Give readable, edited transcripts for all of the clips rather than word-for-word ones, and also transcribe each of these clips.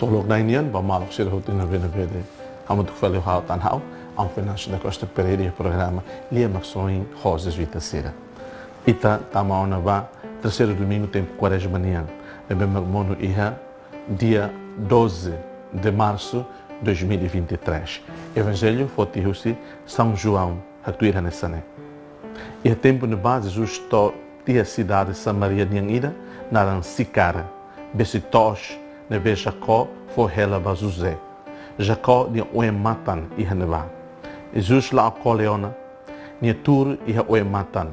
solo na inian ba malok sira hutin na vede amo tu falei hau tan hau am financial da Costa Pereira programa lia maxoin rosas vita sira ita tamaona ba terceiro domingo tempo quaresma nian bem mono iha dia 12 de março 2023 Evangelho fotihusi São João hatuira nessane e tempo na base justo tia cidade Samaria nian ida naran Sicara besitos nebe Jacó for hela bazuzé Jacó ni oe matan iha neba Jesus la akoleona ni tur iha oe matan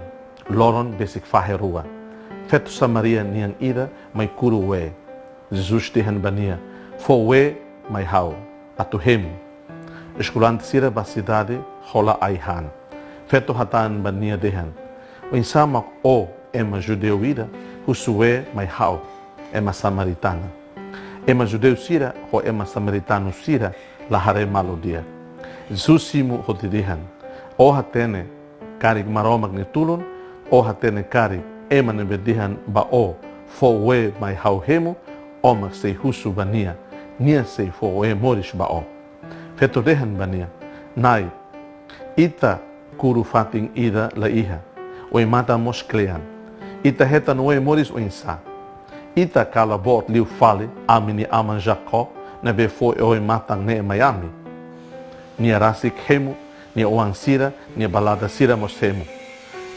loron besik faherua feto Samaria nian ida mai kuruwe Jesus tihan bania for we mai hau atuhem eskulante sira basidade hola aihan feto hatan bania dehan o insamak o ema judeu ida husue mai hau ema samaritana ema judeu sira ho ema samaritano sira lahare malodia Jesus simu hotidihan o hatene karik maromak netulun o hatene karik ema nebedihan ba o fo we mai hau hemu o mak sei husu bania nia sei fo we morish ba o feto dehan bania nai ita kuru fating ida la iha o mata mosklean ita heta no e moris o insa ita kala bot liu fale amini aman Jacó na be fo o matang ne Miami ni rasik hemu ni o ansira ni balada sira mosemu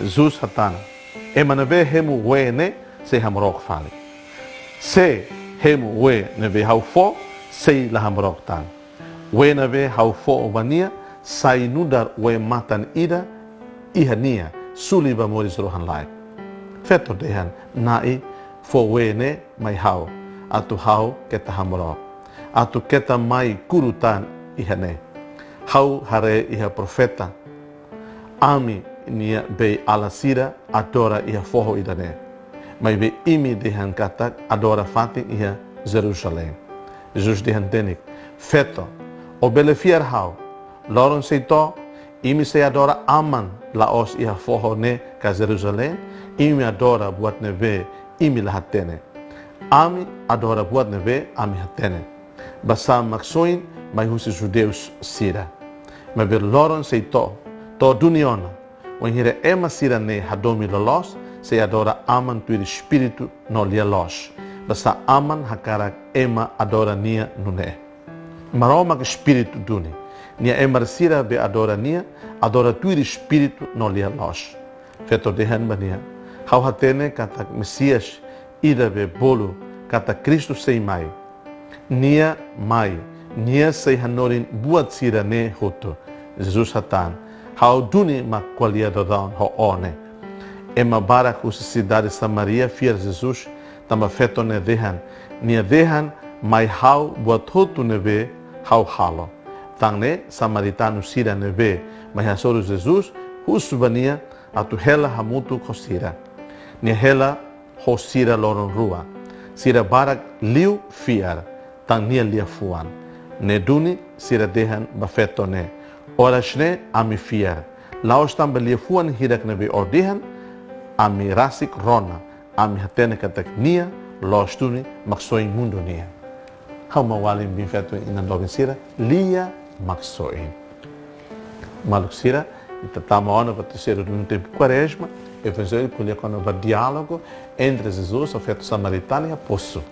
Jesus hatana emana be hemu we ne se hamrok fale se hemu we ne be hau fo se la hamrok tan we na be hau fo obania sai nudar we matan ida ihania suliba moris rohan lai feto dehan nai fo we ne mai hau atu hau keta hamrok atu keta mai kurutan ihane hau hare iha profeta ami nia be alasira adora iha foho idane mai be imi dehan katak adora fatin iha Jerusalém Jesus dehan tenik feto o belefiar hau loron seito imi se adora aman laos iha foho ne ka Jerusalém imi adora buat neve imi lahatene ami adora buat neve ami hatene basa maksoin mai husi judeus sira mas ver loron seito to duniona o hire ema sira ne hadomi lolos se adora aman tu espírito no lia los basa aman hakara ema adora nia nune maroma que espírito duni nia ema sira be adora nia adora tu espírito no lia los feto dehan bania hau hatene kata Messias ida be bolo kata Cristo sei mai nia mai nia sei hanorin buat sira ne hoto Jesus hatan hau duni ma qualia dodan ho one ema barak us cidade Samaria fier Jesus tama feto ne dehan nia dehan mai hau buat hoto neve hau halo tangne samaritano sira neve mai hasoro Jesus husubania atu hela hamutu kosira nia hela hosira loron rua sira barak liu fiar tang nia lia fuan ne duni sira dehan bafeto ne orashne ami fiar laos tamba lia fuan hirak nebe ordehan ami rasik rona ami hatene katak nia laos duni maksoin mundo nia hau mawalim bifeto inandogin sira lia maksoin maluk sira itatama ona va terceiro no tempo quaresma evangelho colhe quando va diálogo entre Jesus, o feto samaritano e apóstolo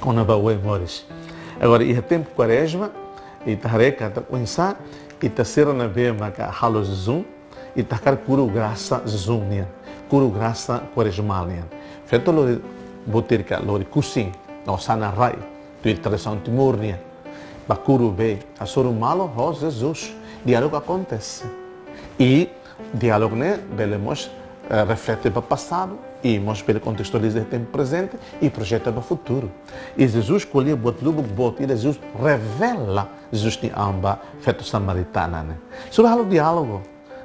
quando va o moris agora e tempo quaresma e tareka ta pensar e terceiro na vez maka halo Jesus e takar kuru graça Jesus nia kuru graça quaresmal nia feto lo botirka lo kusin no sana rai tu interessant timur nia bakuru be asoro malo ho Jesus diálogo acontece e diálogo né belemos reflete para o passado e nós pelo contextualiza o tempo presente e projeta para o futuro e Jesus escolheu bot lubo bot e Jesus revela Jesus tem amba feto samaritana né sobre o diálogo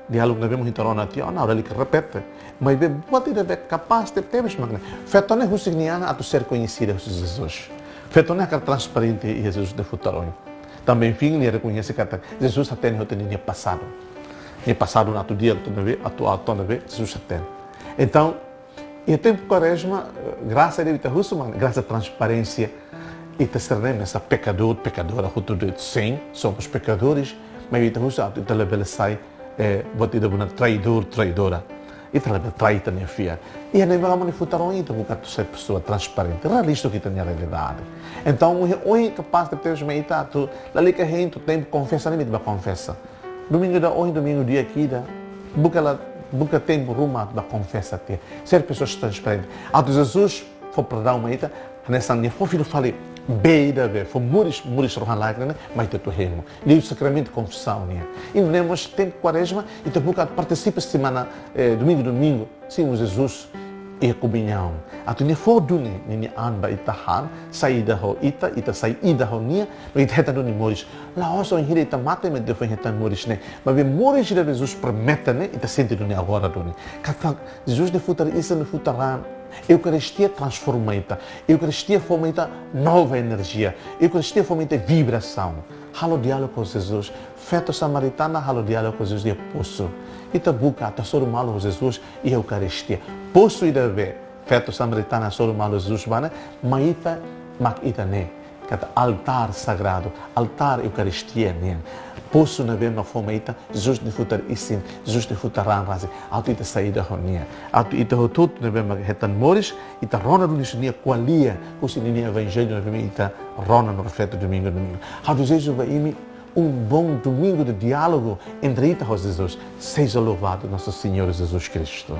não vemos interona tia na hora ele que repete mas bem pode ser capaz de ter mesmo feto não é significa a ser conhecido Jesus feto não é transparente e Jesus de futuro também fim ele reconhece que Jesus até não tinha passado e passado no outro dia, atual, Jesus tem. Então, em tempo de quaresma, graças a Deus, graças à transparência e te seremos essa pecador, pecadora, sim, somos pecadores, mas ita usa ita lebel sai bot ida buna traidor, traidora. Ita lebel traita minha filha. E a nem vamos futaram ita porque tu ser pessoa transparente, realista que tem a realidade. Então, hoje capaz de ter uma ita tu, ali que a tu tem confessa nem me confessa. Domingo da hoje, domingo dia aqui da, buca tempo rumo da confessa ter. Ser pessoas transparentes. Ato Jesus foi para dar uma ita, nessa minha filho falei beida ver, foi muris rohan lágrima, mas tu remo. Li o sacramento de confissão, né? E não temos tempo quaresma e tu buca participa semana domingo, sim, Jesus e a comunhão. A tu ne fodune ne anba itahan, saída ho ita saída ho nia, mas ita não muris. Lá osso em hira ita mata me defende ita muris né. Mas bem muris de Jesus promete né, ita sente do ne agora do ne. Kata Jesus ne futar isso ne futará. Eucaristia transformata, Eucaristia fomenta nova energia, Eucaristia fomenta vibração. Halo diálogo com Jesus, feto samaritana, halo diálogo com Jesus de poço. Ita buca, ta soro malo Jesus e Eucaristia. Poço ida ver, feto samaritana, soro malo Jesus, mas ita ne. Kata altar sagrado, altar Eucaristia ne. Posso na ver uma forma Jesus de futar isin, Jesus de futar ranrase, auto ita saída ronia, auto ita hotut na ver hetan moris, ita rona do nisso qualia, o sininho evangelho na ver ita rona no refleto domingo. Auto Jesus vai imi bom domingo de diálogo entre ita e Jesus. Seja louvado nosso Senhor Jesus Cristo.